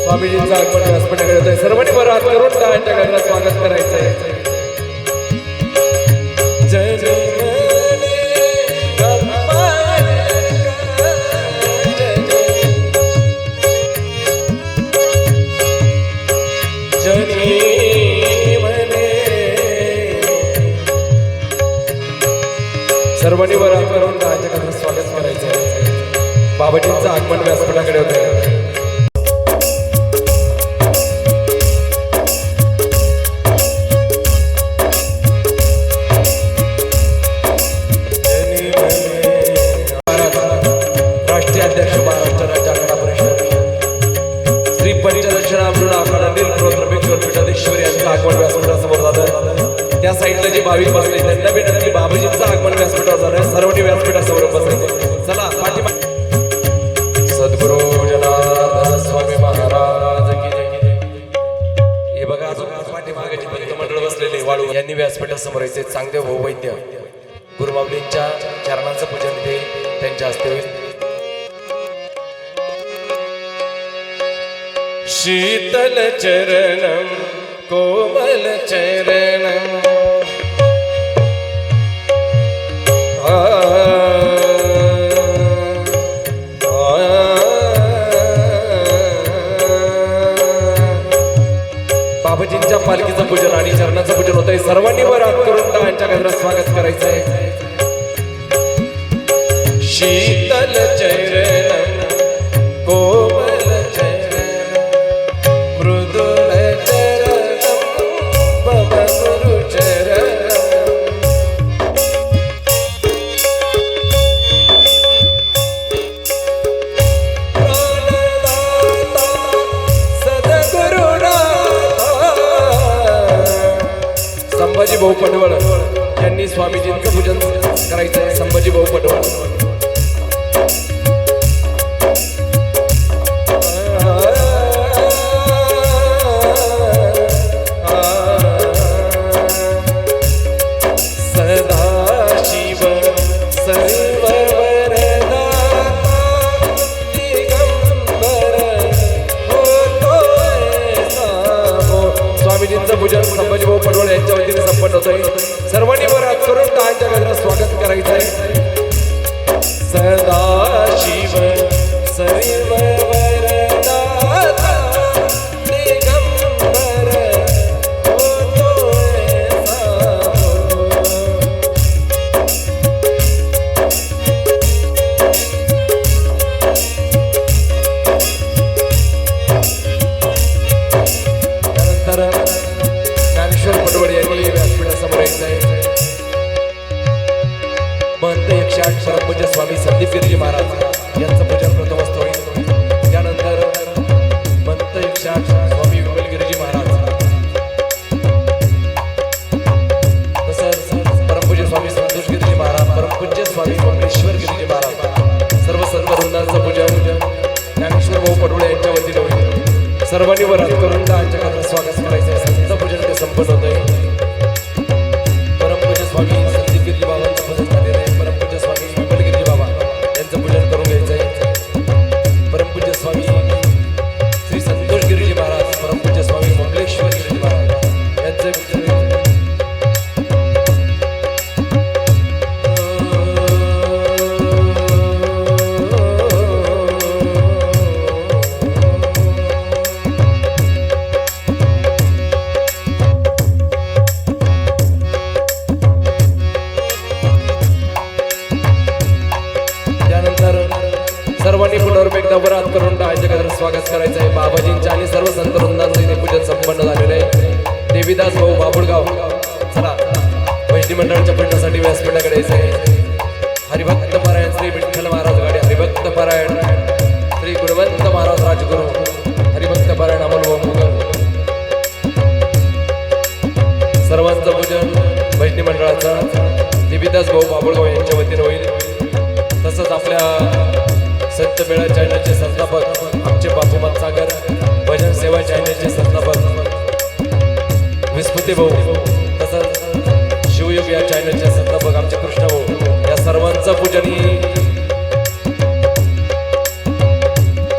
स्वामीजींचा आगमन व्यासपीठाकडे होतोय. सर्वांनी बरं हात करून त्यांच्या गजरात स्वागत करायचंय. जय जय सर्वांनी बरं हात करून त्यांच्या गजरात स्वागत करायचंय. बाबाजींचं आगमन व्यासपीठाकडे होतंय. त्या साईडला जे भाविक बसले त्यांना भेटले बाबाजींचं आगमन व्यासपीठावर झालंय. सर्वांनी व्यासपीठासमोर बसायचं. चला पाठीमा सद्गुरु जनार्दन स्वामी महाराज की जय. हे बघा अजून पाठीमागे जे भक्त मंडळ बसलेले वाळू यांनी व्यासपीठासमोर यायचे. चांगदेव भाऊ वैद्य गुरुमाऊलींच्या चरणांचं पूजन ते त्यांच्या हस्ते होईल. शीतल चरणम कोमल चरणम बाबाजींच्या पालखीचं पूजन आणि चरणाचं पूजन होत आहे. सर्वांनी वर हात करून त्यांच्या गजरात स्वागत करायचंय. शीतल चरणम कोमल चरणम मृदुल चरणम पव गुरु चरणम संभाजी भाऊ पटवळ यांनी स्वामीजींचं पूजन करायचं. संभाजी भाऊ पटवळ सदाशिव सर्ववरदाता दिगंबर होतोय सामो. स्वामीजींचं पूजन संभाजी भाऊ पटवळ यांच्या वतीने संपन्न होतंय. सर्वांनी वर हात करून त्यांच्या गजरात स्वागत करायचंय. सदाशिव सर्ववरदाता दिगंबर होतोय सामो. त्यानंतर ज्ञानेश्वर पटवळ यांनी व्यासपीठासमोर यायचंय. महंत 108 परमपूज्य स्वामी संदीप गिरीजी महाराज यांचं पूजन प्रथमस्त होईल. त्यानंतर महंत 108 स्वामी विमल गिरीजी महाराज तसंच परमपूज्य स्वामी संतोष गिरीजी महाराज परमपूज्य स्वामी कमलेश्वर गिरीजी महाराज सर्व संत वृंदांचं पूजन ज्ञानेश्वर भाऊ पटवळे यांच्या वतीने होईल. सर्वांनी वर हात करून त्यांच्या गजरात स्वागत करायचं. संत पूजन ते संपन्न होत आहे. परमपूज्य स्वामी संदीप गिरीजी बाबांचं पूजन झालेलं आहे. परमपूज्य स्वामी विमल गिरीजी बाबा यांचं पूजन करून घ्यायचंय. परमपूज्य स्वामी श्री संतोष गिरीजी महाराज परमपूज्य स्वामी कमलेश्वर गिरीजी महाराज यांचं पूजन घ्यायचंय. सर्वांनी पुनर्प एकदा वर हात करून त्यांच्या गजरात स्वागत करायचं आहे. बाबाजींच्या आणि सर्व संत वृंदांचं इथे पूजन संपन्न झालेलं आहे. देवीदास भाऊ बाबुळगाव चला वैष्णी मंडळाच्या पूजनासाठी व्यासपीठाकडे यायचं आहे. हरिभक्त पारायण श्री विठ्ठल महाराज गाडी हरिभक्त पारायण श्री गुणवंत महाराज राजगुरू हरिभक्त पारायण अमोल भाऊ मुगल सर्वांचं पूजन वैष्णी मंडळाचं देवीदास भाऊ बाबुळगाव यांच्या वतीने होईल. तसंच आपल्या संत मेळा चॅनलचे संस्थापक आमचे बापू सागर भजन सेवा चॅनलचे संस्थापक विस्फुते भाऊ तसंच शिवयुग या चॅनलचे संस्थापक आमचे कृष्ण भाऊ या सर्वांचं पूजन ही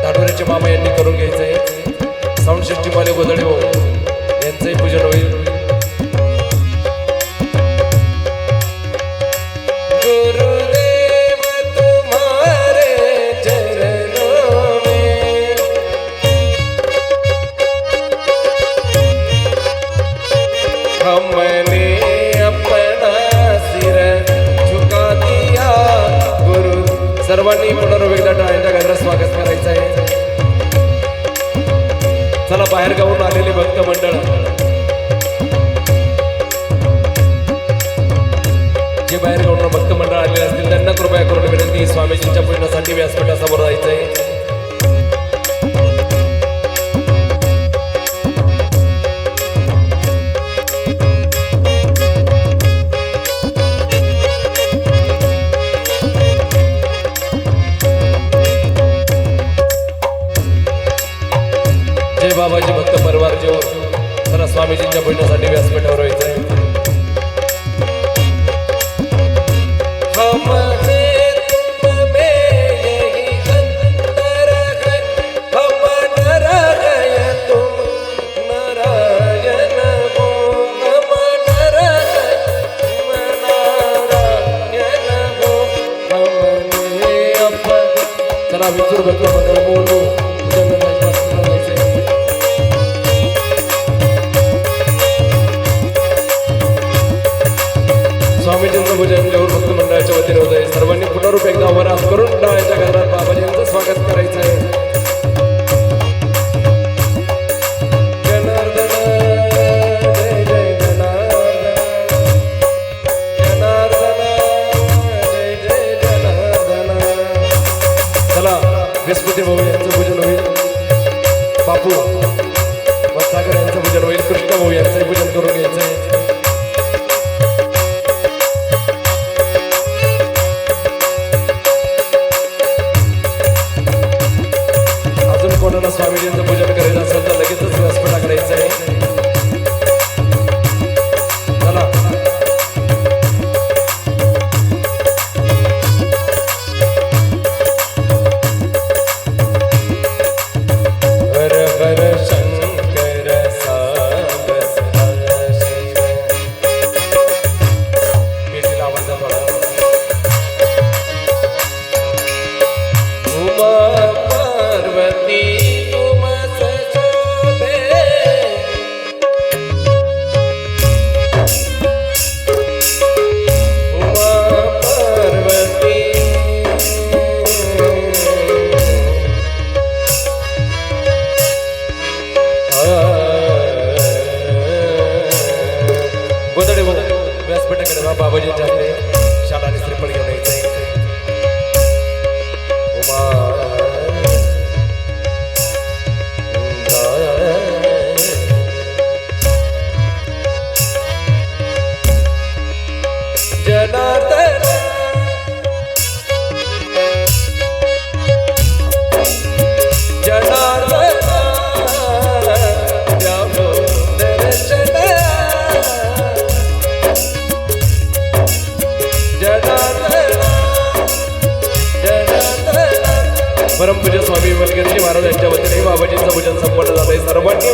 धाडोऱ्याचे मामा यांनी करून घ्यायचंय. सर्वांनी पुनर्वेदा टाळ्यांच्या गजरात स्वागत करायचं आहे. चला बाहेर गावून आलेले भक्त मंडळ, जे बाहेर गावून भक्त मंडळ आलेले असतील त्यांना कृपया करून विनंती, स्वामीजींच्या पूजनासाठी व्यासपीठासमोर जायचंय. जय बाबाजी भक्त परिवार जो, चला स्वामीजींच्या पूजनासाठी व्यासपीठावर व्हायचंय. चला विचूर भक्त मंडळ बोलू. स्वामीजींचं भजन गौर भक्त मंडळाच्या वतीने होत आहे. सर्वांनी पुनरूप एकदा वरास करून टाळ्यांच्या गजरात बाबाजींचं स्वागत करायचं आहे. जनार्दन जय जय जनार्दन, जनार्दन जय जय जनार्दन. चला विस्मृती भाऊ यांचं पूजन होईल, बापू वत्सागर यांचं पूजन होईल, कृष्ण भाऊ यांचंही पूजन करून घ्यायचंय. कोणाला स्वामीजींचं पूजन करायचं असेल तर लगेचच व्यासपीठाकडे यायचं आहे. चला हर हर शंकर साग सदाशिव. पेटीला आवाज द्या थोडा. उमा पार्वती गोदडे भाऊ व्यासपीठाकडे बा, बाबाजींच्या हाते शाल आणि श्रीफळ घेऊन यायचंय. उमा जनार्दन जनार्दन परमपूज्य स्वामी वलगेरजी महाराज यांच्या वतीने बाबाजींचं पूजन संपन्न झालंय. सर्वांनी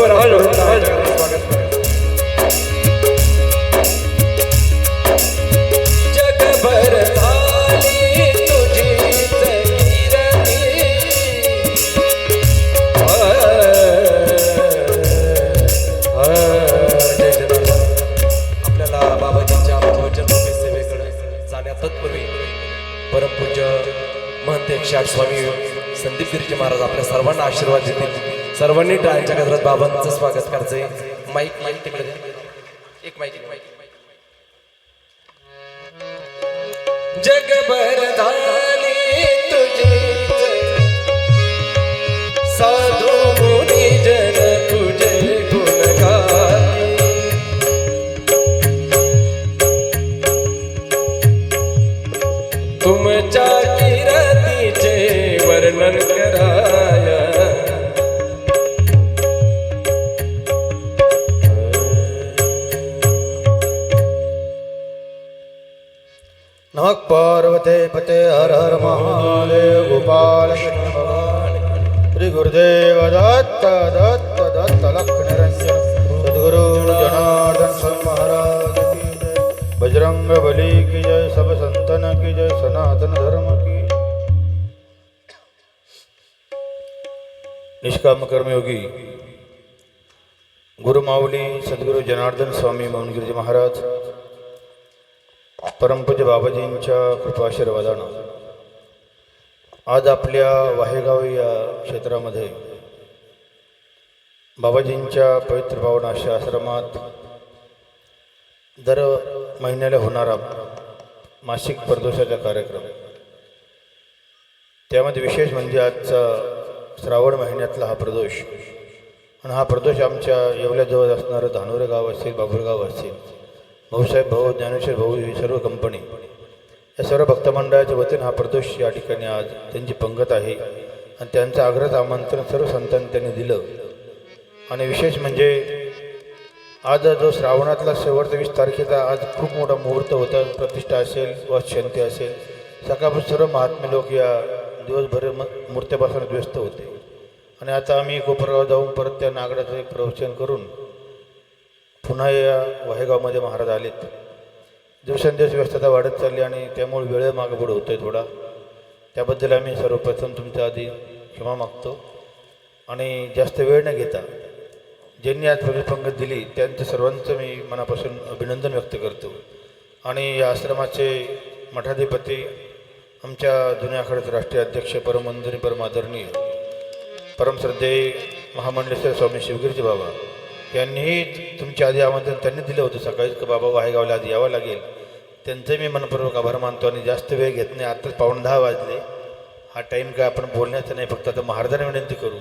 स्वागत. जगभर झाली तुझीच कीर्ती, जय जनार्दन. आपल्याला बाबाजींच्या भजन सेवेकडे जाण्या तत्पूर्वी परमपूज्य महंत 108 स्वामी संदीप गिरीजी महाराज आपल्या सर्वांना आशीर्वाद देतील. सर्वांनी टाळ्यांच्या गजरात बाबांचं स्वागत करायचंय. माईक तिकडे द्या, एक माईक. जगभर झाली तुझी साधू मुनी जन तुझे गुण गाती, तुमच्या कीर्तीचे वर्णन कराया. नमः पार्वते पते हर हर महादेव. गोपाल कृष्ण भगवान श्री गुरुदेव दत्त दत्त दत्त लक्ष्मीरंजन सद्गुरु जनार्दन स्वामी महाराज की जय. बजरंग बली की जय. सब संतन की जय. सनातन धर्म की. निष्काम कर्मयोगी गुरुमाऊली सद्गुरु जनार्दन स्वामी मोहनगिरीजी महाराज परमपूज्य बाबाजींच्या कृपाशीर्वादानं आज आपल्या वाहेगाव या क्षेत्रामध्ये बाबाजींच्या पवित्र पावन अशा आश्रमात दर महिन्याला होणारा मासिक प्रदोषाचा कार्यक्रम, त्यामध्ये विशेष म्हणजे आजचा श्रावण महिन्यातला हा प्रदोष. आणि हा प्रदोष आमच्या येवल्याजवळ असणारं धानोरे गाव असेल, बाबुरगाव असेल, भाऊसाहेब भाऊ, ज्ञानेश्वर भाऊ, ही सर्व कंपनी, या सर्व भक्तमंडळाच्या वतीने हा प्रदोष या ठिकाणी आज त्यांची पंगत आहे. आणि त्यांचं आग्रह आमंत्रण सर्व संतांनी त्यांनी दिलं. आणि विशेष म्हणजे आज जो श्रावणातला शेवटचा 20 तारखेचा आज खूप मोठा मुहूर्त होता. प्रतिष्ठा असेल, वशशांती असेल, सकाळपासून सर्व महात्मे लोक या दिवसभर मूर्त्यापासून व्यस्त होते. आणि आता आम्ही कोपरगाव जाऊन परत त्या नागडाचं एक प्रवचन करून पुन्हा या वाहेगावमध्ये महाराज आलेत. दिवसेंदिवस व्यस्तता वाढत चालली आणि त्यामुळे वेळ मागे पुढे होतोय थोडा. त्याबद्दल आम्ही सर्वप्रथम तुमच्या आधी क्षमा मागतो. आणि जास्त वेळ न घेता ज्यांनी आज प्रवेश पंगत दिली त्यांचं सर्वांचं मी मनापासून अभिनंदन व्यक्त करतो. आणि या आश्रमाचे मठाधिपती, आमच्या जुन्या आखाड्याचे राष्ट्रीय अध्यक्ष, परमवंदनीय परमादरणीय परमश्रद्धेय महामंडलेश्वर स्वामी शिवगिरीचे बाबा यांनीही तुमच्या आधी आमंत्रण त्यांनी दिलं होतं सकाळीच की बाबा वाहेगावला आधी यावं लागेल. त्यांचे मी मनपूर्वक आभार मानतो. आणि जास्त वेळ घेत नाही, आत्ताच 9:15 वाजले. हा टाईम काय आपण बोलण्याचा नाही, फक्त आता महाराजांना विनंती करू,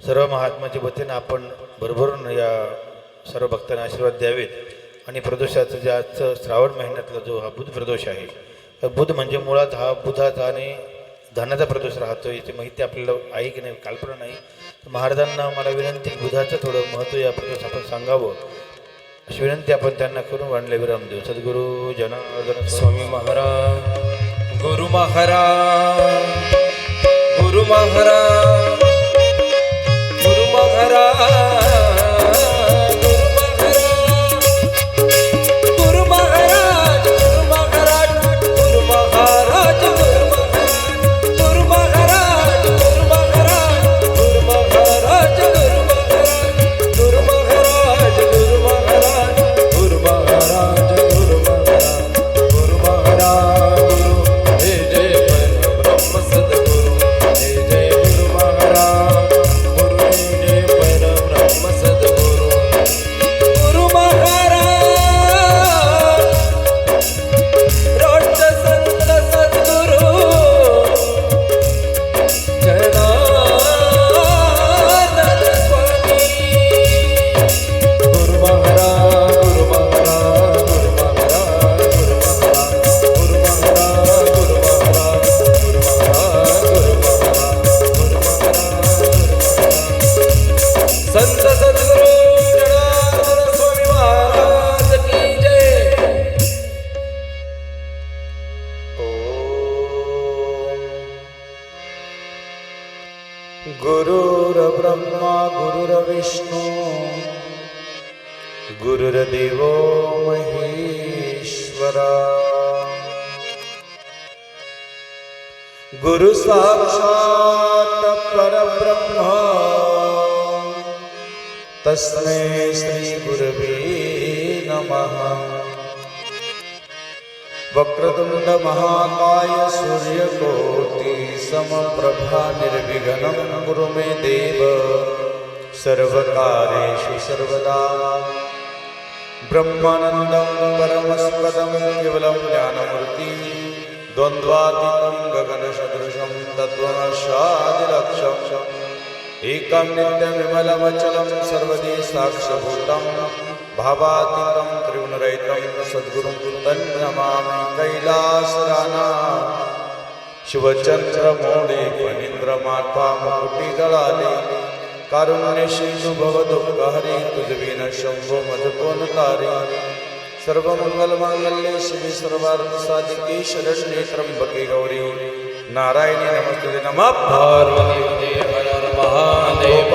सर्व महात्माच्या वतीनं आपण भरभरून या सर्व भक्तांना आशीर्वाद द्यावेत. आणि प्रदोषाचं जे आजचं श्रावण महिन्यातला जो हा बुध प्रदोष आहे, तर बुध म्हणजे मुळात हा बुधाचा आणि धनाचा प्रदोष राहतो. याची माहिती आपल्याला आहे की नाही, कल्पना नाही. तर महाराजांना मला विनंती, बुधाचं थोडं महत्त्व या प्रदोष आपण सांगावं अशी विनंती आपण त्यांना करून वाढले. विराम देऊ. सद्गुरू जनार्दन स्वामी महाराज, गुरु महाराज, गुरु महाराज, गुरु महाराज, गुरु महाराज, गुरु महाराज, गुरु महाराज, गुरु महाराज, गुरु महाराज, गुरु महाराज, गुरु महाराज, गुरु महाराज, गुरु महाराज, गुरु महाराज, गुरु महाराज, गुरु महाराज, गुरु महाराज, गुरु हे जय परब्रह्म सद्गुरु, हे जय गुरु महाराज, गुरु हे जय परब्रह्म सद्गुरु, गुरु महाराज, रोट संत सद्गुरु जनार्दन स्वामी, गुरु महाराज, गुरु महाराज, गुरु महाराज, गुरु महाराज, गुरु महाराज, गुरु महाराज, गुरु महाराज, गुरु महाराज, संत सद्गुरु जनार्दन स्वामी महाराज की जय. गुरुर्ब्रह्मा गुरुर्विष्णू गुरुर्देवो महेश्वरा, गुरु साक्षात् परब्रह्म तस्मै श्री गुरवे नमः. वक्रतुंड महाकाय सूर्यकोटि समप्रभा निर्विघ्नं कुरु मे देव सर्वकार्येषु सर्वदा. ब्रह्मानन्दं परमस्पदं केवलं ज्ञानमूर्ति द्वन्द्वातीतं गगनसदृशं तत्त्वमशादिलक्ष्यम् एकं नित्यविमलमचलं सर्वदि साक्षभूतं भावातीतं त्रिगुणरहितं सद्गुरुं तन्नमामि. कैलासराना शिवचंद्रमौळे फणींद्रमाथा मुकुटिगळाले कारुण्य सिंधु भवदुःखहरे तुझविन शंभो मधुकोन तारे. सर्वमंगलमांगल्ये शिवे सर्वार्थसाधिके शरण्ये त्र्यंबके गौरी नारायणी नमस्ते. नमः पार्वती हर हर महादेव.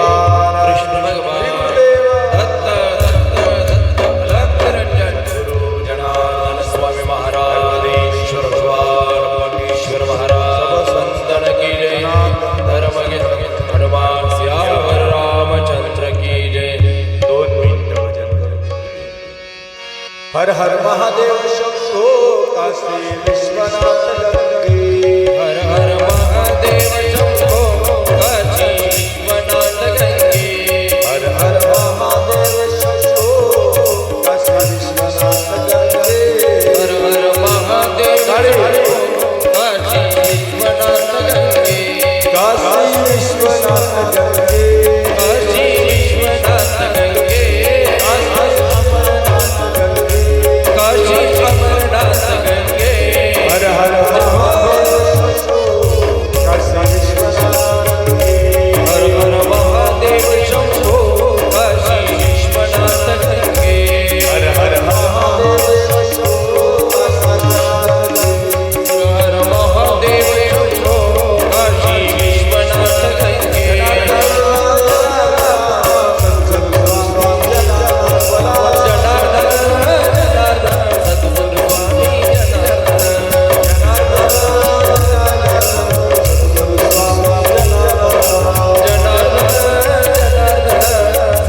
कृष्ण भगवान दत्त अलंकरंजन गुरु जनार्दन स्वामी महाराज, ईश्वर भगवान कोटीश्वर महाराज संतन की जय. धर्म हनुमान सियावर रामचंद्र की जय. 2 मिनिट भजन. हर हर महादेव शंभो काशी विश्वनाथ. हर हर महादेव झाले काशी विश्वनाथ गंगे काशी विश्वनाथ गंगे काशी विश्वनाथ गंगे काशी अमरनाथ गंगे हर हर काशी विश्वनाथ हर हर महादेव शंभो काशी विश्वनाथ गंगे हर हर महादेव हर महादेव शंभो काशी विश्वनाथ गंगे जनार्दन जनार्दन सद्गुरु स्वामी जनार्दन जनार्दन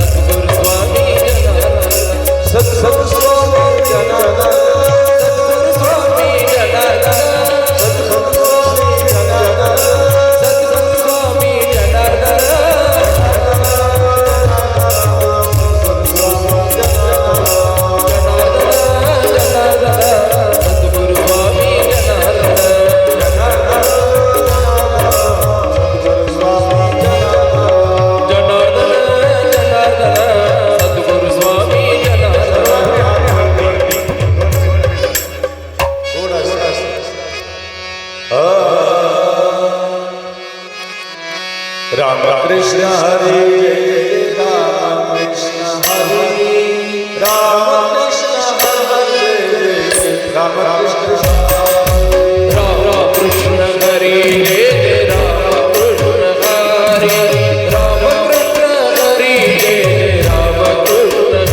सद्गुरु स्वामी सत्संग स्वामी जनार्दन सद्गुरु स्वामी जनार्दन सत्संग स्वामी जनार्दन सद्गुरु स्वामी जनार्दन सद्गुरु स्वामी जनार्दन जनार्दन सद्गुरु स्वामी राम कृष्ण हरे राम कृष्ण हरे राम कृष्ण हरे राम कृष्ण राम कृष्ण हरे राम कृष्ण हरे राम कृष्ण हरे राम कृष्ण हरे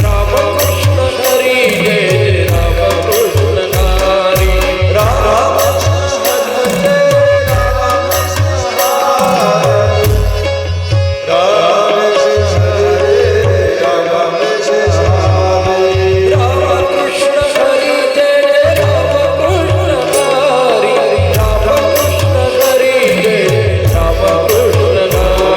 रामकृष्ण हरे जय रामकृष्ण हरे रामकृष्ण हरे जय रामकृष्ण हरे रामकृष्ण हरे जय रामकृष्ण हरे रामकृष्ण हरे जय रामकृष्ण हरे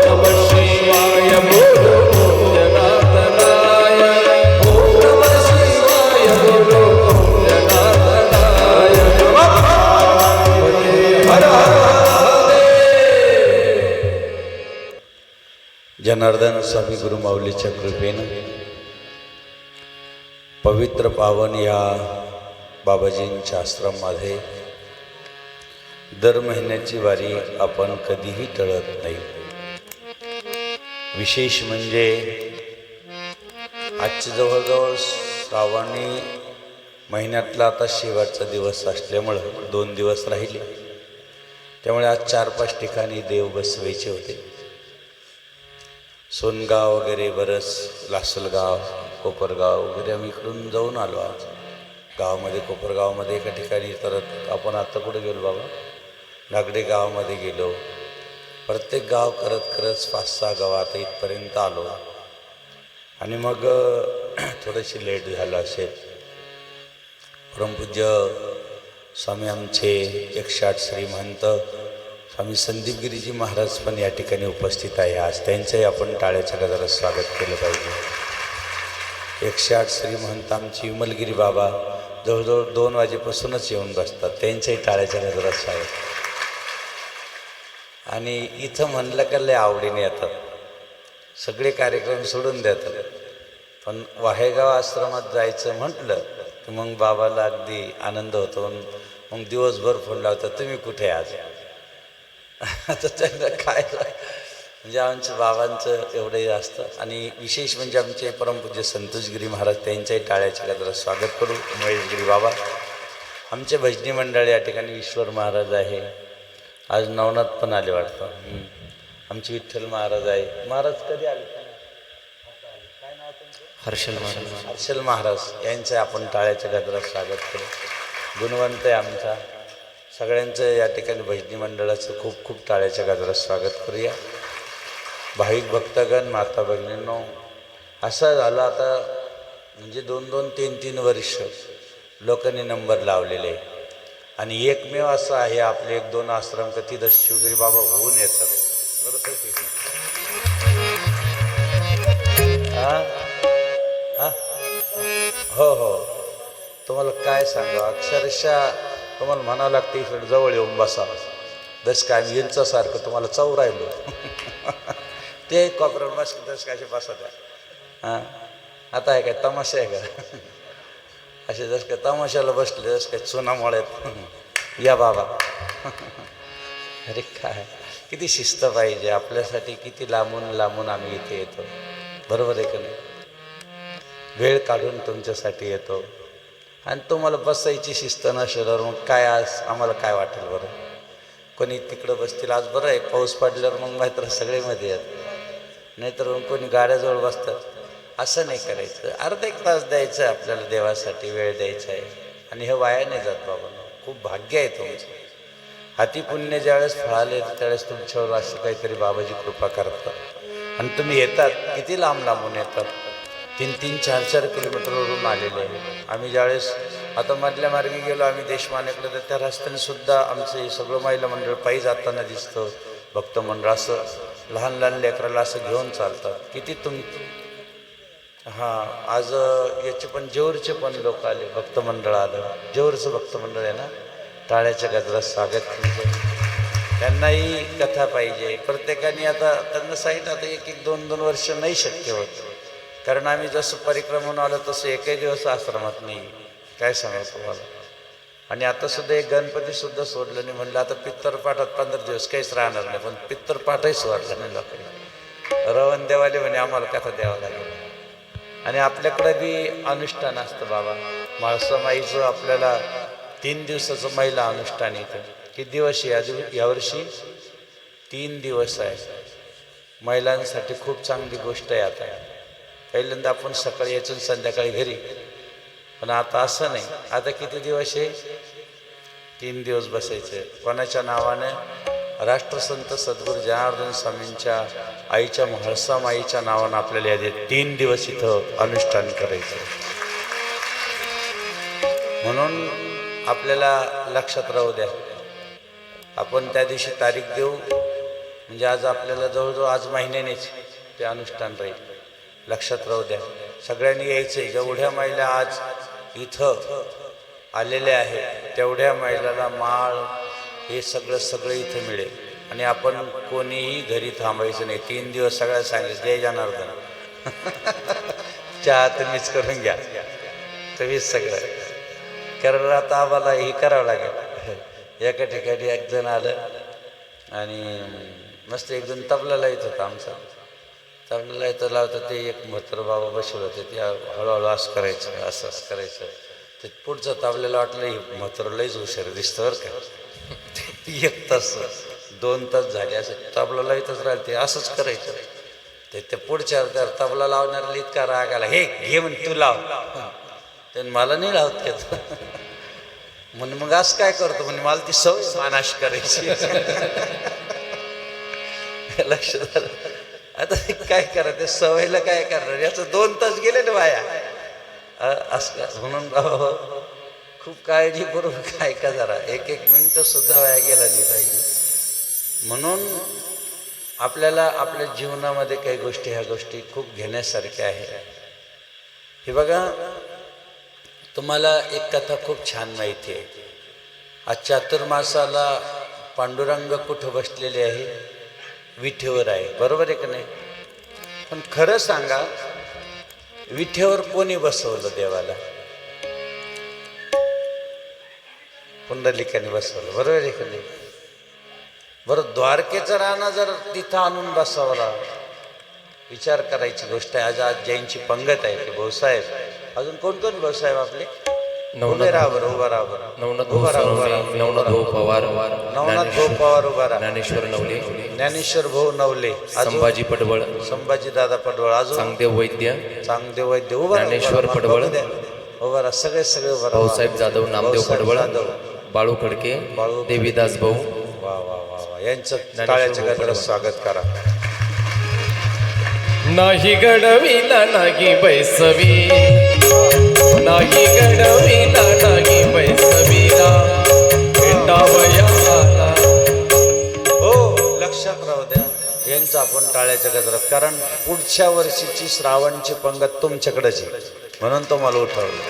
नमः शिवाय बोलो जनार्दनाय ओम नमः शिवाय बोलो जनार्दनाय हर हर जनार्दन स्वामी गुरु माऊलीच्या कृपेनं पवित्र पावन या बाबाजींच्या आश्रममध्ये दर महिन्याची वारी आपण कधीही टळत नाही. विशेष म्हणजे आजचे जवळजवळ श्रावणी महिन्यातला आता शेवटचा दिवस असल्यामुळं 2 दिवस राहिले. त्यामुळे आज 4-5 ठिकाणी देव बसवायचे होते. सोनगाव वगैरे बरंच, लासलगाव, कोपरगाव वगैरे आम्ही इकडून जाऊन आलो. आज गावामध्ये कोपरगावमध्ये एका ठिकाणी, तर आपण आता कुठे गेलो बाबा, नागडे गावामध्ये गेलो. प्रत्येक गाव करत करत 5-6 गाव आता इथपर्यंत आलो. आणि मग थोडीशी लेट झालं असेल. परमपूज्य स्वामी आमचे 108 श्रीमंत स्वामी संदीपगिरीजी महाराज पण या ठिकाणी उपस्थित आहे. आज त्यांचंही आपण टाळ्याच्या गजरात स्वागत केलं पाहिजे. 108 श्रीमंत आमची विमलगिरी बाबा जवळजवळ 2 वाजेपासूनच येऊन बसतात. त्यांच्याही टाळ्याच्या गजरात स्वागत. आणि इथं म्हणलं का लय आवडीने येतात. सगळे कार्यक्रम सोडून देतात. पण वाहेगाव आश्रमात जायचं म्हटलं की मग बाबाला अगदी आनंद होतो. मग दिवसभर फोन लावतात, तुम्ही कुठे आज. आता त्यांना काय म्हणजे आमच्या बाबांचं एवढंही असतं. आणि विशेष म्हणजे आमचे परमपूज्य संतोषगिरी महाराज, त्यांच्याही टाळ्याच्या गजरात स्वागत करू. महेशगिरी बाबा, आमचे भजनी मंडळ या ठिकाणी ईश्वर महाराज आहे. आज नवनाथ पण आले वाटतं. आमचे विठ्ठल महाराज आहे. महाराज कधी आले? हर्षल महाराज. हर्षल महाराज यांचं आपण टाळ्याच्या गजरात स्वागत करू. गुणवंत आहे आमचा. सगळ्यांचं या ठिकाणी भजनी मंडळाचं खूप खूप टाळ्याच्या गजरात स्वागत करूया. भाविक भक्तगण, माता भगिनींनो, असं झालं आता म्हणजे 2-2, 3-3 वर्ष लोकांनी नंबर लावलेले आहे. आणि एकमेव असं आहे आपले 1-2 आश्रम का तिथं शिवगिरी बाबा होऊन येतात. बरोबर की? हो हो, तुम्हाला काय सांगा, अक्षरशः तुम्हाला म्हणावं लागतं इकडे जवळ येऊन बसा. जसं काय मी यांच्यासारखं तुम्हाला चव राहिलो. ते कॉपरेट बस तसं काय बसा त्या. हां, आता आहे काय तमाशा आहे का? असे जसं काय तमाशाला बसले, जसं काय चुनामुळेत या बाबा. अरे काय किती शिस्त पाहिजे आपल्यासाठी, किती लांबून लांबून आम्ही इथे येतो. बरोबर आहे का नाही? वेळ काढून तुमच्यासाठी येतो. आणि तुम्हाला बसायची शिस्त नसेल मग काय आज आम्हाला काय वाटेल बरं? कोणी तिकडं बसतील. आज बरं आहे पाऊस पडल्यावर मग मात्र सगळे मध्ये येत, नाहीतर मग कोणी गाड्याजवळ बसतात. असं नाही करायचं. अर्धा 1 तास द्यायचं आपल्याला देवासाठी, वेळ द्यायचा आहे. आणि हे वाया नाही जात बाबा. खूप भाग्य आहे तुमचं. हाती पुण्य ज्यावेळेस फळाले त्यावेळेस तुमच्यावर अशी काहीतरी बाबाजी कृपा करतात. आणि तुम्ही येतात, किती लांब लांबून येतात. 3-3, 4-4 किलोमीटरवरून आलेले आहे. आम्ही ज्यावेळेस आता मधल्या मार्गे गेलो आम्ही देशमानेकडे, तर त्या रस्त्याने सुद्धा आमचं हे सगळं महिला मंडळ पायी जाताना दिसतं. भक्त मंडळ असं लहान लहान लेकराला असं घेऊन चालतात. किती हां, आज याचे पण जेऊरचे पण लोक आले, भक्त मंडळ आलं. जेऊरचं भक्त मंडळ आहे ना, टाळ्याच्या गजरात स्वागत तुमचं. त्यांनाही कथा पाहिजे. प्रत्येकाने आता त्यांना सांगितलं आता 1-1, 2-2 वर्ष नाही शक्य होत. कारण आम्ही जसं परिक्रमून आलो तसं एकही दिवस आश्रमात नाही. काय सांगायचं तुम्हाला. आणि आता सुद्धा एक गणपतीसुद्धा सोडलं नाही. म्हणलं आता पित्तरपाठात 15 दिवस काहीच राहणार नाही. पण पित्तरपाठही सोडलं नाही लोकांनी. रवण देवाले म्हणे आम्हाला कथा द्यावं लागेल. आणि आपल्याकडे बी अनुष्ठान असतं बाबा. म्हाळसामाईचं आपल्याला 3 दिवसाचं महिला अनुष्ठान येतं. किती दिवस यावर्षी 3 दिवस आहे. महिलांसाठी खूप चांगली गोष्ट आहे. आता पहिल्यांदा आपण सकाळी यायचं संध्याकाळी घरी, पण आता असं नाही. आता किती दिवस आहे? 3 दिवस बसायचे. कोणाच्या नावाने? राष्ट्रसंत सद्गुरू जनार्दन स्वामींच्या आईच्या म्हाळसामाईच्या नावानं आपल्याला या 3 दिवस इथं अनुष्ठान करायचं. म्हणून आपल्याला लक्षात राहू द्या. आपण त्या दिवशी तारीख देऊ, म्हणजे आज आपल्याला जवळजवळ आज महिन्यानेच ते अनुष्ठान राहील. लक्षात राहू द्या. सगळ्यांनी यायचं आहे. जेवढ्या महिला आज इथं आलेल्या आहेत तेवढ्या महिलाला माळ हे सगळं इथं मिळेल. आणि आपण कोणीही घरी थांबायचं नाही. 3 दिवस सगळ्या सांगितलं जय जनार्दन. चहा तुम्हीच करून घ्या, तुम्हीच सगळं. कारण आता आम्हाला हे करावं लागेल. एका ठिकाणी एक जण आलं आणि मस्त एक जण तबला येत होता आमचा. तबला येतं लावतं ते एक म्हातारा बाबा बसवलं होते. ते हळूहळू असं करायचं, असं करायचं. ते पुढचं तबल्याला वाटलं हे म्हातारा लईच हुशार दिसतं बरं का. 1 तास 2 तास झाले असं तबला येतच राहिलं. ते असंच करायचं. ते पुढच्या त्या तबला लावणाऱ्याला इतका राग आला, हे घे म्हण तू लाव. ते मला नाही लावत येत. म्हणून मग असं काय करतो म्हणजे मला ती सवय मानाश करायची. लक्षात आलं. आता काय करा, त्या सवयीला काय करणार. याचं 2 तास गेले ना वाया. असं म्हणून खूप काळजीपूर्वक ऐका जरा. 1-1 मिनिटं सुद्धा वाया गेला नाही पाहिजे. म्हणून आपल्याला आपल्या जीवनामध्ये काही गोष्टी, ह्या गोष्टी खूप घेण्यासारख्या आहेत. हे बघा, तुम्हाला एक कथा खूप छान माहिती आहे. आज चातुर्मासाला पांडुरंग कुठं बसलेले आहे? विठेवर आहे. बरोबर आहे का नाही? पण खरं सांगा, विठेवर कोणी बसवलं देवाला? पुंडलिकाने बसवलं. बरोबर आहे का नाही? बरं, द्वारकेचं राणा जर तिथं आणून बसवला, विचार करायची गोष्ट आहे. आज जैनची पंगत आहे. ते भाऊसाहेब, अजून कोण कोण भाऊसाहेब आपले? उभे राहा बरं, उभा राहा बरं. नवनाथ भाऊ पवार, नवनाथ भाऊ पवार उभा राहा. ज्ञानेश्वर नवले, ज्ञानेश्वर भाऊ नवले, अजून संभाजी पडवळ, संभाजी दादा पडवळ, अजून चांगदेव वैद्य, चांगदेव वैद्य, उभा राहा, ज्ञानेश्वर उभा राहा, पडवळ, बघू द्या. उभा राहा, सगळे सगळे उभा राहा. भाऊसाहेब जाधव, नामदेव भाऊसाहेब पडवळ, जाधव. बाळू खडके, बाळू देवीदास भाऊ, वा वा वा वा, यांचं टाळ्याच्या गजरात स्वागत करा. नाही घडविला नाही बैसवी, नाही घडविला नाही बैसवीला, भेटावया आला. हो, लक्षात राहू द्या यांचं आपण टाळ्याच्या गजरात, कारण पुढच्या वर्षीची श्रावणची पंगत तुमच्याकडेच आहे, म्हणून तो मला उठवलं.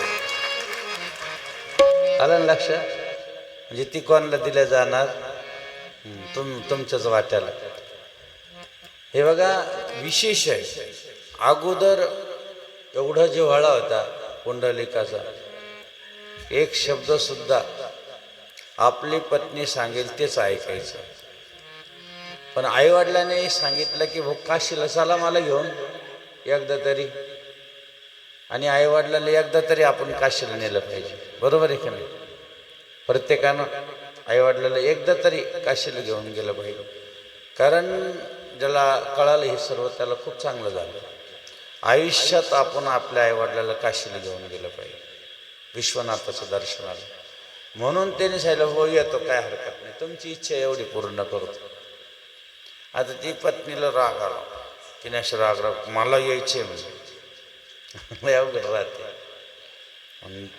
आलं ना लक्षात? म्हणजे ती कोणाला दिल्या जाणार? तुमच्याच वाट्याला. हे बघा विशेष आहे. अगोदर एवढा जिव्हाळा होता पुंडलिकाचा, एक शब्द सुद्धा आपली पत्नी सांगेल तेच ऐकायचं. पण आईवडिलांनी सांगितलं की भाऊ काशीला चला मला घेऊन एकदा तरी, आणि आईवडिलांना एकदा तरी आपण काशीला नेलं पाहिजे, बरोबर आहे की नाही? प्रत्येकानं आईवडिलांना एकदा तरी काशीला घेऊन गेलं पाहिजे, कारण ज्याला कळालं हे सर्व त्याला खूप चांगलं झालं. आयुष्यात आपण आपल्या आईवडिलाला काशीला घेऊन गेलं पाहिजे, विश्वनाथाचं दर्शनाला. म्हणून त्यांनी सांगितलं हो येतो, काय हरकत नाही, तुमची इच्छा एवढी पूर्ण करतो. आता ती पत्नीला राग आला की नाही, राग मला यायचे म्हणजे अवघड राहते.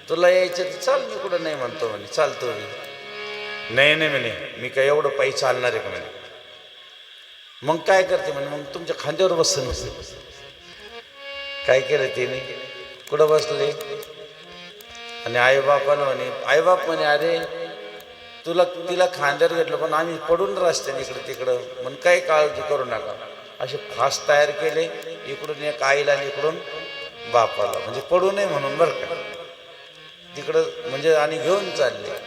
तुला यायचं तर चाल, मी कुठं नाही म्हणतो म्हणे, चालतो मी. नाही नाही म्हणे, मी काय एवढं पायी चालणार आहे का म्हणे. मग काय करते म्हणे, मग तुमच्या खांद्यावर बसतं नसते. काय केलं तिने, कुठं बसले, आणि आईबापाला म्हणे, आईबाप म्हणे अरे तिला खांद्यावर घेतलं, पण आम्ही पडून रस्त्याने इकडं तिकडं, म्हणून काही काळजी करू नका. असे फास तयार केले, इकडून एक आईला आणि इकडून बापाला, म्हणजे पडू नये म्हणून बरं का तिकडं, म्हणजे आणि घेऊन चालले.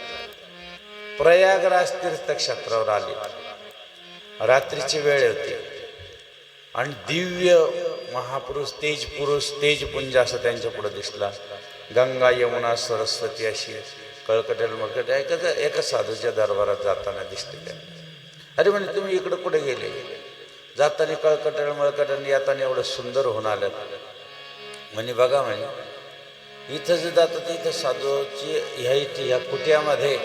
प्रयागराज तीर्थक्षेत्रावर आले, रात्रीची वेळ होती, आणि दिव्य महापुरुष तेजपुंज असं त्यांच्या पुढे दिसला. गंगा यमुना सरस्वती अशी कळकटेल मळकट एका साधूच्या दरबारात जाताना दिसते त्यांना. अरे म्हणे तुम्ही इकडं कुठे गेले, जाताना कळकटेल मळकट आणि येताना एवढं सुंदर होऊन आलं. म्हणे बघा म्हणे इथं जे जातं तर इथं साधूची ह्या कुट्यामध्ये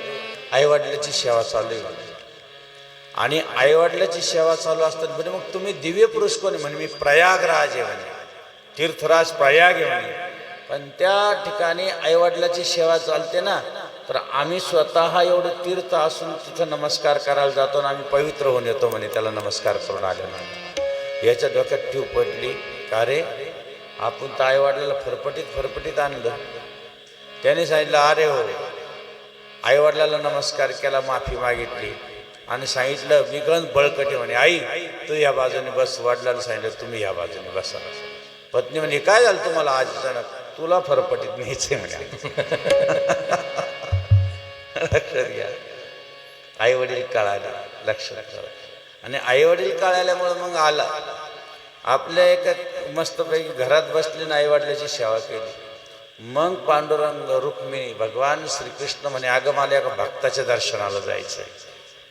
आईवडिलाची सेवा चालू आहे, आणि आईवडिलाची सेवा चालू असताना म्हणे मग तुम्ही दिव्य पुरुष कोण? म्हणे मी प्रयागराज आहे म्हणे, तीर्थराज प्रयाग आहे म्हणे. पण त्या ठिकाणी आईवडिलाची सेवा चालते ना, तर आम्ही स्वतः एवढं तीर्थ असून तिथं नमस्कार करायला जातो आणि आम्ही पवित्र होऊन येतो म्हणे, त्याला नमस्कार करून आले म्हणे. याच्या डोक्यात ठेव पडली का रे, आपण तर आईवडिलाला फरफटीत आणलं. त्याने सांगितलं अरे हो, आईवडिलाला नमस्कार केला, माफी मागितली, आणि सांगितलं मी गण बळकटे म्हणे, आई तू या बाजूने बस. वडिलांना सांगितलं तुम्ही या बाजूने बसा. पत्नी म्हणे काय झालं तुम्हाला आज अचानक? तुला फरफटीत न्यायचंय म्हणे. लक्षात घ्या, आई वडील कळाले, लक्षात घ्या. आणि आई वडील कळाल्यामुळे मग आला आपल्या एका मस्तपैकी घरात बसली ना, आई वडिलाची सेवा केली. मग पांडुरंग रुक्मिणी भगवान श्रीकृष्ण म्हणे अगं मला एका भक्ताच्या दर्शनाला जायचंय.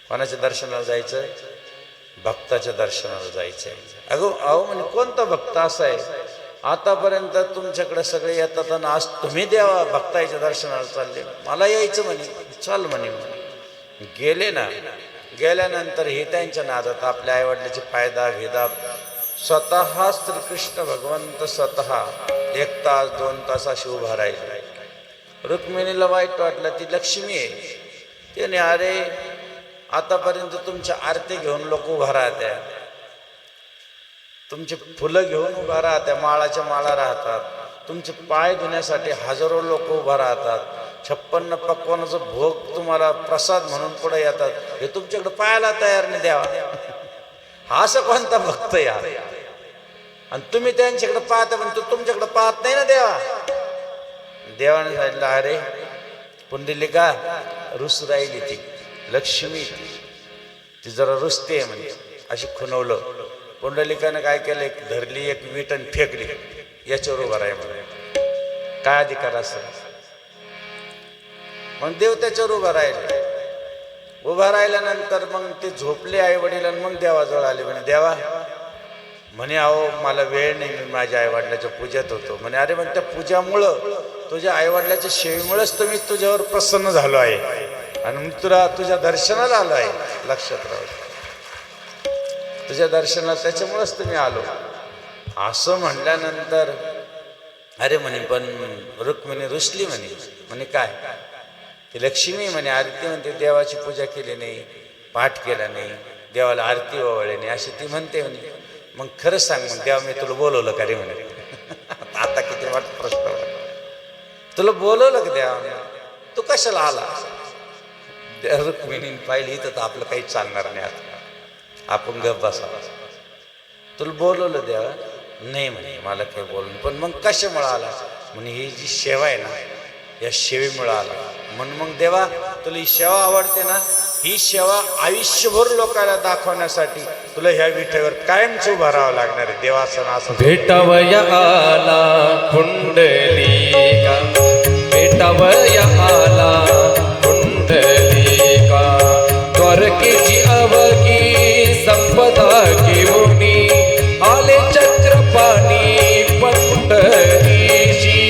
कोणाच्या दर्शनाला जायचं? भक्ताच्या दर्शनाला जायचंय. अहो म्हणे कोणता भक्त असा आहे आतापर्यंत तुमच्याकडे सगळे येतात आणि आज तुम्ही देवा भक्ताच्या दर्शनाला चालले? मला यायचं म्हणे. चाल म्हणे. गेले ना, गेल्यानंतर हे त्यांच्या नादात आपल्या आईवडिलाचे फायदा घेदा स्वतः श्रीकृष्ण भगवंत स्वतः 1 तास 2 तास अशी उभा राहिले. रुक्मिणीला वाईट वाटलं, ती लक्ष्मी आहे. त्याने अरे आतापर्यंत तुमच्या आरती घेऊन लोक उभा राहत्या, तुमचे फुलं घेऊन उभा राहत्या, माळाच्या माळा राहतात, तुमचे पाय धुण्यासाठी हजारो लोक उभा राहतात, 56 पक्वानाचा भोग तुम्हाला प्रसाद म्हणून पुढे येतात, हे तुमच्याकडे पायाला तयार नाही द्यावा. हा असं कोणता भक्त या? आणि तुम्ही त्यांच्याकडे पाहता पण तो तुमच्याकडे पाहत नाही ना देवा. देवाने सांगितलं अरे पुंडलिका रुस राहिली, ती लक्ष्मी ती जरा रुसते म्हणजे, अशी खुणवलं. पुंडलिकाने काय केलं, एक धरली एक वीट आणि फेकली, याच्यावर उभा राही म्हणे. काय अधिकार असं? मग देव त्याच्यावर उभा राहिले. उभा राहिल्यानंतर मग ते झोपले आई वडील आणि मग देवाजवळ आले. म्हणे देवा, म्हणे अहो मला वेळ नाही, मी माझ्या आईवडिलाच्या पूजेत होतो. म्हणे अरे मग त्या पूजामुळं तुझ्या आईवडिलाच्या सेवेमुळेच तर मी तुझ्यावर प्रसन्न झालो आहे आणि मी तुला तुझ्या दर्शनाला आलो आहे. लक्षात राहू, तुझ्या दर्शनाला त्याच्यामुळेच तुम्ही आलो. असं म्हणल्यानंतर अरे म्हणे पण रुक्मिणी रुसली. म्हणे काय ती लक्ष्मी म्हणे आरती म्हणते, देवाची पूजा केली नाही, पाठ केला नाही, देवाला आरती ओवाळली नाही अशी ती म्हणते. म्हणे मग खरंच सांग, मग देवा मी तुला बोलवलं का रे? म्हणे आता किती वाटत प्रश्न, तुला बोलवलं का देवा? तू कशाला आला? रुक्मिणीने पाहिली तर आपलं काही चालणार नाही, आता आपण गप बसावा. तुला बोलवलं देवा? नाही म्हणे मला काही बोलून. पण मग कशामुळं आला? म्हणे ही जी सेवा आहे ना, या सेवेमुळं आला. म्हणून मग देवा तुला ही सेवा आवडते ना, ही सेवा आयुष्यभर लोकांना दाखवण्यासाठी तुला ह्या विठेवर कायमच उभा राहावं लागणार आहे. देवाचं असं भेटावया आला पुंडलिका, भेटावया आला पुंडलिका, द्वारकेची अवघी संपदा घेऊनी आले चक्रपाणी पंढरीशी.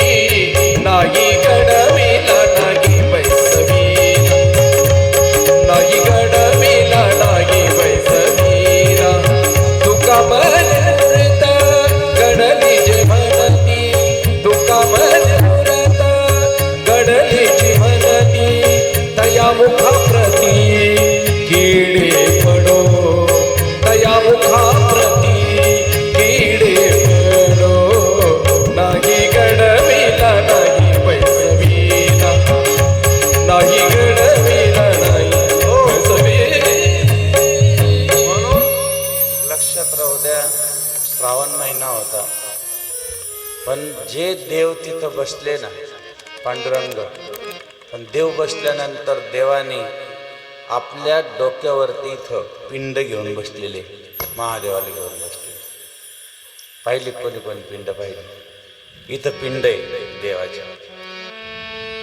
नाही घडविला नाही बैसवीला, नाही घडविला नाही बैसवीला, तुका मनोरथ घडली जे म्हणती, तुका मनोरथ घडली जी म्हणती, तया मुखा प्रती किडे पडो, तया मुखा प्रती किडे पडो, नाही घडविला नाही बैसवीला, नाही घडविला नाही बैसवीला. म्हणून लक्षात राहू द्या, श्रावण महिना होता, पण जे देव तिथं बसले ना पांडुरंग, पण देव बसल्यानंतर देवाने आपल्या डोक्यावरती इथं पिंड घेऊन बसलेले, महादेवाला घेऊन बसले. पाहिली कोणी कोणी पिंड पाहिली? इथं पिंड आहे देवाच्या,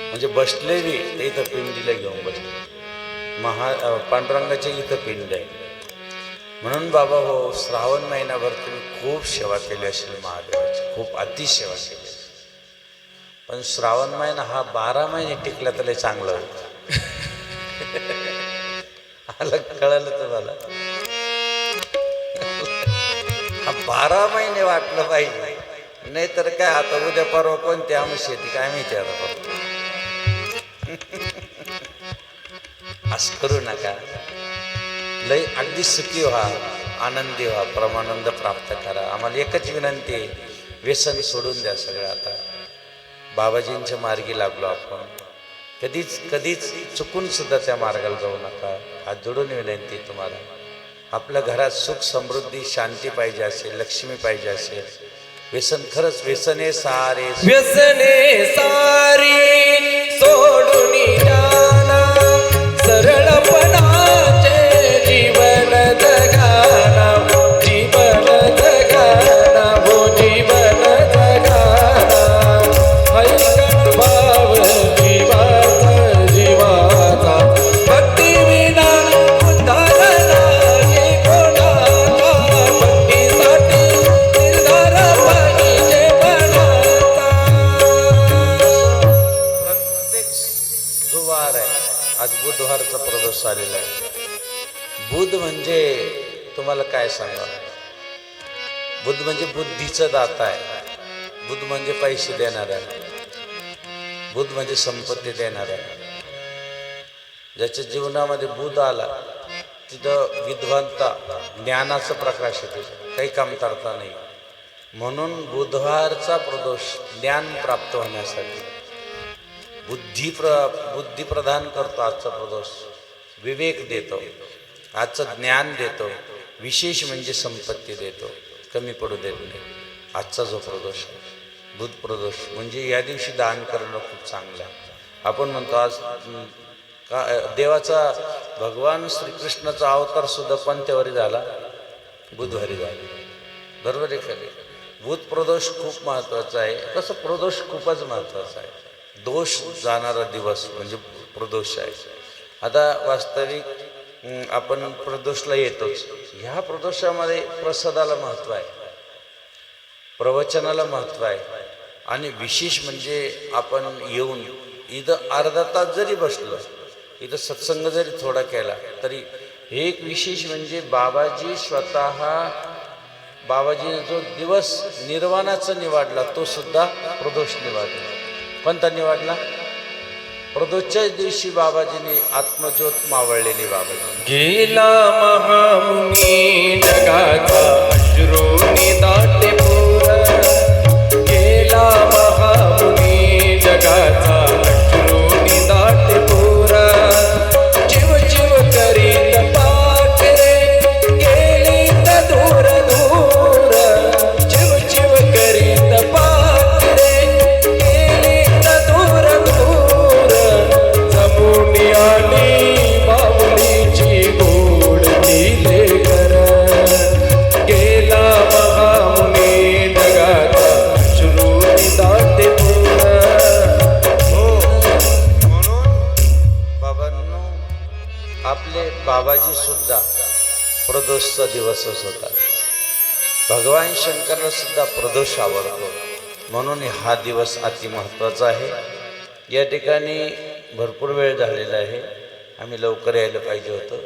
म्हणजे बसले बी ते इथं पिंडीला घेऊन बसले. पांडुरंगाच्या इथं पिंड आहे. म्हणून बाबा हो, श्रावण महिनाभर तुम्ही खूप सेवा केली असेल महादेवाची, खूप अतिसेवा केली. पण श्रावण महिना हा 12 महिने टिकला तर लय चांगलं होतं. आलं, कळलं तुम्हाला? हा 12 महिने वाटलं पाहिजे, नाही तर काय आता उद्या परवा कोणती आम्ही शेती काय माहिती आता परवा. असं करू नका. लय अगदी सुखी व्हा, आनंदी व्हा, परमानंद प्राप्त करा. आम्हाला एकच विनंती आहे, व्यसन सोडून द्या सगळं. आता बाबाजींच्या मार्गी लागलो आपण, कधीच चुकून सुद्धा त्या मार्गाला जाऊ नका. हात जोडून विनंती तुम्हाला. आपल्या घरात सुख समृद्धी शांती पाहिजे असेल, लक्ष्मी पाहिजे असेल, व्यसन खरंच व्यसने सारे व्यसने सारी सोडून जाना, सरळपणाचे जीवन जगाना, जीवन जगाना, हो जीवन जगाना. ऐकण भाव जीवाचा जीवाचा, भक्ती विना उद्धार नाही कोणाचा, भक्तीसाठी निर्धार पाहिजे मनाचा. प्रत्येक गुरुवार आहे. आज बुधवारचा प्रदोष आलेला आहे. बुध म्हणजे तुम्हाला काय सांगा, बुध म्हणजे बुद्धीचं दाता आहे. बुध म्हणजे पैसे देणार आहे. बुध म्हणजे संपत्ती देणार आहे. ज्याच्या जीवनामध्ये बुध आला तिथं विद्वानता, ज्ञानाचा प्रकाश येतो, काही कमतरता नाही. म्हणून बुधवारचा प्रदोष ज्ञान प्राप्त होण्यासाठी बुद्धी प्रदान करतो. आजचा प्रदोष विवेक देतो, आजचं ज्ञान देतो, विशेष म्हणजे संपत्ती देतो, कमी पडू देत नाही. आजचा जो प्रदोष आहे बुध प्रदोष, म्हणजे या दिवशी दान करणं खूप चांगलं आहे. आपण म्हणतो आज का देवाचा भगवान श्रीकृष्णाचा अवतार सुद्धा पंथ्यावारी झाला, बुधवारी झाला. बरोबर आहे खरे. बुध प्रदोष खूप महत्त्वाचा आहे. तसं प्रदोष खूपच महत्त्वाचा आहे. दोष जाणारा दिवस म्हणजे प्रदोष आहे. आता वास्तविक आपण प्रदोषला येतोच. ह्या प्रदोषामध्ये प्रसादाला महत्त्व आहे, प्रवचनाला महत्त्व आहे आणि विशेष म्हणजे आपण येऊन इथं अर्धा तास जरी बसलो, इथं सत्संग जरी थोडा केला तरी एक विशेष म्हणजे बाबाजी स्वतः बाबाजीने जो दिवस निर्वाणाचा निवडला तो सुद्धा प्रदोष निवडला. कोणता निवडला? प्रदोषच्याच दिवशी बाबाजीने आत्मज्योत मावळलेली बाबाजी. गेला महामुनी जगाचा अश्रूनी दाटे पूर, गेला महामुनी जगाचा अश्रूनी दाटे पूर, जीव जीव करीत पाठ रे गेली त दूर दूर, जीव जीव करीत पाठ रे गेली त दूर दूर, जमुनी आली माऊलीची गोड दिले कर, गेला महामुनी जगाचा अश्रूनी दाटे पूर. बाबांनो, आपले बाबाजी सुद्धा प्रदोषचा दिवसच होता. भगवान शंकरला सुद्धा प्रदोष आवडतो, म्हणून हा दिवस अति महत्त्वाचा आहे. या ठिकाणी भरपूर वेळ झालेला आहे, आम्ही लवकर यायला पाहिजे होतं,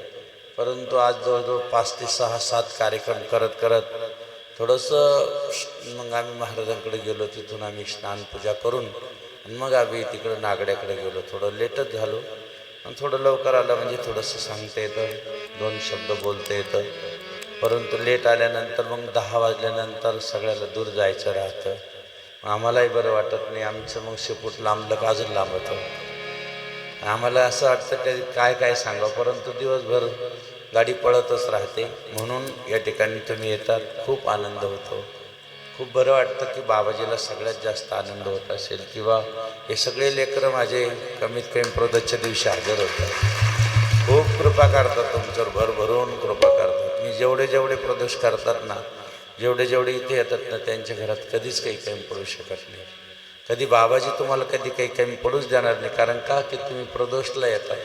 परंतु आज जवळजवळ 5 ते 6-7 कार्यक्रम करत करत थोडंसं मग आम्ही महाराजांकडे गेलो. तिथून आम्ही स्नानपूजा करून आणि मग आम्ही तिकडं नागड्याकडे गेलो. थोडं लेटच झालो आणि थोडं लवकर आलं म्हणजे थोडंसं सांगता येतं, 2 शब्द बोलता येतं. परंतु लेट आल्यानंतर मग 10 वाजल्यानंतर सगळ्याला दूर जायचं राहतं. आम्हालाही बरं वाटत नाही. आमचं मग शेपूट लांबलं का अजून लांब होतं. आम्हाला असं वाटतं ते काय काय सांगावं, परंतु दिवसभर गाडी पळतच राहते. म्हणून या ठिकाणी तुम्ही येतात, खूप आनंद होतो. खूप बरं वाटतं की बाबाजीला सगळ्यात जास्त आनंद होत असेल किंवा हे सगळे लेकरं माझे कमीत कमी प्रदोषच्या दिवशी हजर होतात. खूप कृपा करतात तुमच्यावर, भरभरून कृपा करतात. मी जेवढे जेवढे प्रदोष करतात ना, जेवढे जेवढे इथे येतात ना, त्यांच्या घरात कधीच काही कमी पडू शकत नाही. कधी बाबाजी तुम्हाला कधी काही कमी पडूच देणार नाही. कारण का की तुम्ही प्रदोषला येतात.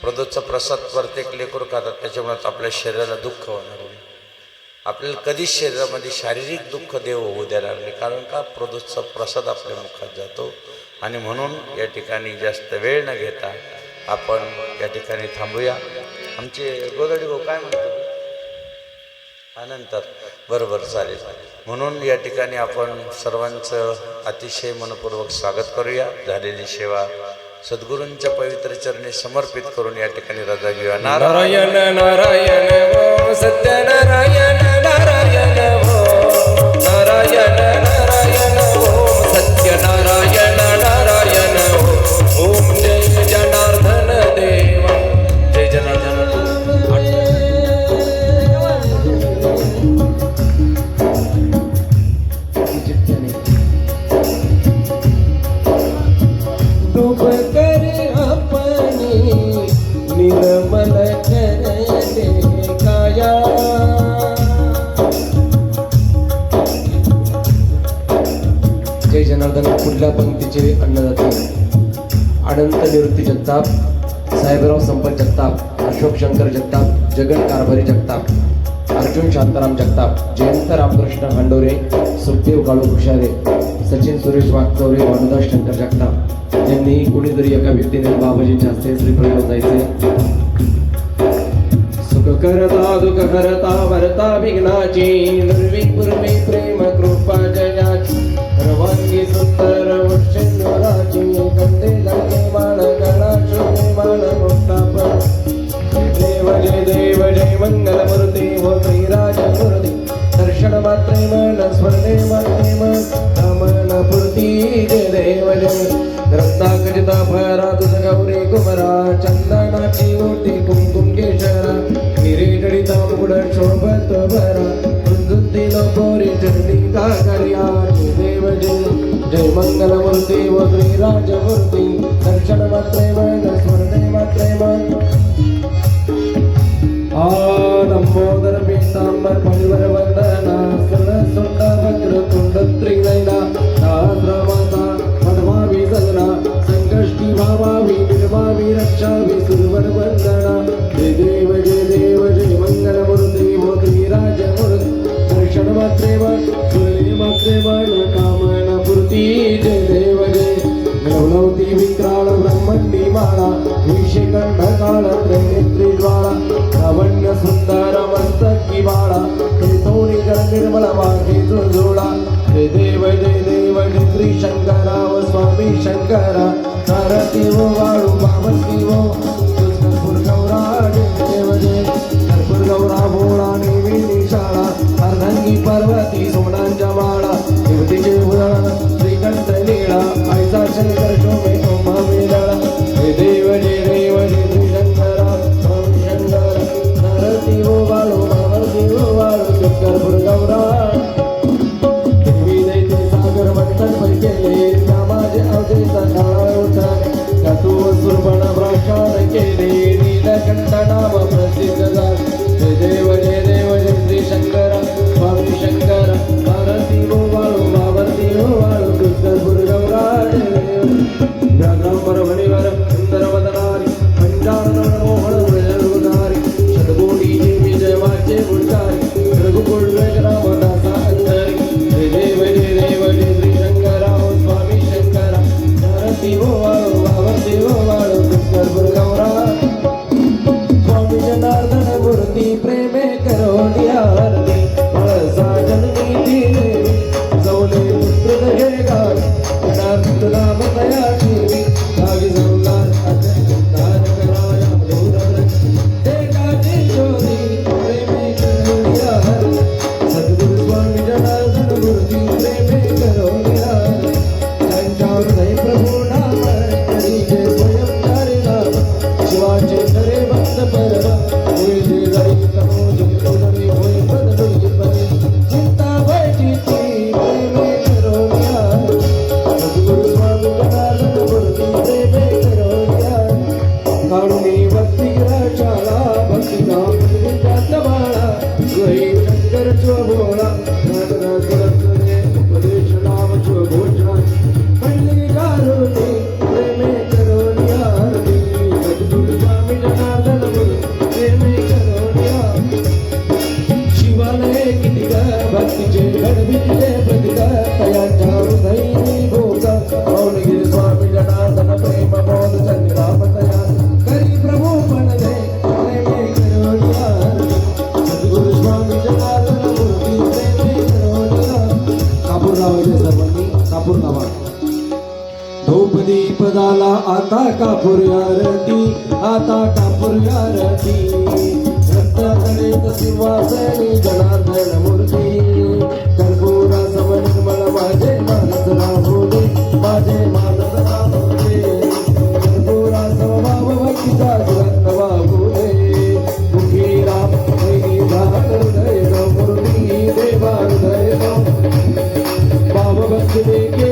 प्रदोषचा प्रसाद प्रत्येक लेकरू खातात, त्याच्यामुळे आपल्या शरीराला दुःख होणार नाही. आपल्याला कधीच शरीरामध्ये शारीरिक दुःख देव होऊ देणार नाही. कारण का प्रदोषचा प्रसाद आपल्या मुखात जातो. आणि म्हणून या ठिकाणी जास्त वेळ न घेता आपण या ठिकाणी थांबूया. आमचे गोदडी भाऊ काय म्हणतो नंतर बरोबर चालेल. म्हणून या ठिकाणी आपण सर्वांचं अतिशय मनपूर्वक स्वागत करूया. झालेली सेवा सद्गुरूंच्या पवित्र चरणी समर्पित करून या ठिकाणी रजा घेऊया. नारायण नारायण ओम सत्यनारायण नारायण ओम नारायण नारायण ओम सत्यनारायण नारायण ओम जय जनार्दन देव जय जनार्दन. निर्मल करणे काया जय जनार्दन. पुढल्या पंक्तीचे अन्नदाते अनंत निवृत्ती जगताप, साहेबराव संपत जगताप, अशोक शंकर जगताप, जगन कारभारी जगताप, अर्जुन शांताराम जगताप, जयंत रामकृष्ण हांडोरे, सुखदेव काळू खुशारे, सचिन सुरेश वागचौरे, भानुदास शंकर जगताप यांनी कुणीतरी एका व्यक्तीने बाबाजींच्या हस्ते श्रीफळ जायचे. सुख करता दुःख करता भरता विघ्नाची, निर्विघ्ने प्रेम कृपा जयाची, सर्वांगी सुंदर वृक्षेंद्राची, कंदे लंके बाण गणाशोभे बाण मुक्ताप. देव जय देव जय मंगल मूर्ती हो श्रीराज मूर्ती, दर्शन मात्रे मन स्मरणे मात्रे मन कामना पूर्ती. जय देव जय रक्ता कजिता भरा तुझ गौरी कुमरा, चंदनाची ओटी कुंकुम केशरा, निरेजडिता मुकुड शोभत भरा, कुंजुद्दी लोकोरी चंडी काकर्या. जय देव जय जय मंगल मूर्ती व श्रीराज मूर्ती, दर्शन मात्रे मन स्मरणे मात्रे मन. लंबोदर पीतांबर परिवर वंदना, सुंड वक्र तुंड त्रिनयना, सहस्रमाता पद्मावी सजना, संकष्टी भावावी निर्मावी रक्षावी सुरवर वंदना. जय देव मूर्ती जय देव जय मिळवती विक्राळ ब्रह्मंडी माळा विषेकंठ काळ त्रिनेत्री ज्वाळा लावण्य सुंदर मस्तकी बाळा हे तोणी जल निर्मल वाटे जुळजुळा जय देव जय श्री शंकरा व स्वामी शंकरा सारथी वो वाळू बाबती वो कर्पूर गौरा जय देव जय कर्पूर गौरा भोळा निविनी शाळा अर्धांगी पार्वती सोमनांच्या माळा देवतेचे उदाहरण श्रीकंठ लीळा आईचा शंकर शोभे ओमा वेदळा जय देव जय श्री शंकरा स्वामी शंकरा सारथी वो वाळू बाबती वो वाळू कर्पूर गौरा केले माझे अवधेचा काळ उठाले का तू सुरपण भाषण केले नीलकंठ नाम प्रसिद्ध झाले जय देव जय श्री शंकरा स्वामी शंकरा भारती वो वाळू बाबती वो वाळू कर्पूर गौरा व्याघ्रांबर वणीवर सुंदर वदनारी पंचानन मोहन वृजरुधारी शतकोटीचे विजय वाचे गुणकारी रघुकुळ रामदासा अंतरी जय देव जय श्री शंकरा स्वामी शंकरा भारती वो वाळू बाबती वो वाळू कर्पूर गौरा स्वामी जनार्दन मूर्ती प्रेमे करो आरती पळसा जननी देवी जवले पुत्र हे गाय जनार्दन नाम दया ठेवी भागी जमदार अज्ञान कराया दूर एकाची ज्योती प्रेमे करो आरती सद्गुरु स्वामी जनार्दन मूर्ती प्रेमे करो आरती त्यांच्या हृदय प्रभू नाम हरी जय स्वयं हरी नाम शिवाचे खरे भक्त परवा होय जे जरी तमोजी उदरी होय बदलुई परी चिंता बैठी प्रेमे करो सद्गुरु स्वामी जनार्दन मूर्ती प्रेमे करो काळुनी भक्ती ग्रचाला भक्ती नाम जात बाळा गही शंकर चोभोळा नागरा सुरत्ने उपदेश नाम चोभोषणा पल्ली कारुणी प्रेमे करो आरती सद्गुरु स्वामी जनार्दन मूर्ती प्रेमे करो शिवालय किती भक्तीचे घडविले प्रतीक तयांच्या हृदयी भोगा मौनगिरी स्वामी जनार्दन प्रेम बोध संग्राम तया करी प्रभू म्हणले प्रेमे करो सद्गुरु स्वामी जनार्दन मूर्ती प्रेमे करो कापूर लावायचे सर्वांनी कापूर लावा धूप दीप झाला आता कापूर आरती आता कापूर आरती रक्ताकडे सिंहासनी जनार्दन मूर्ती कर्पूरा समनिर्मळ माझे मानस राहुले माझे मानस राहुले कर्पूरा समभाव भक्तीचा सुगंध वाहुले मुखी राम हृदय मूर्ती देवा हृदय भाव भक्ती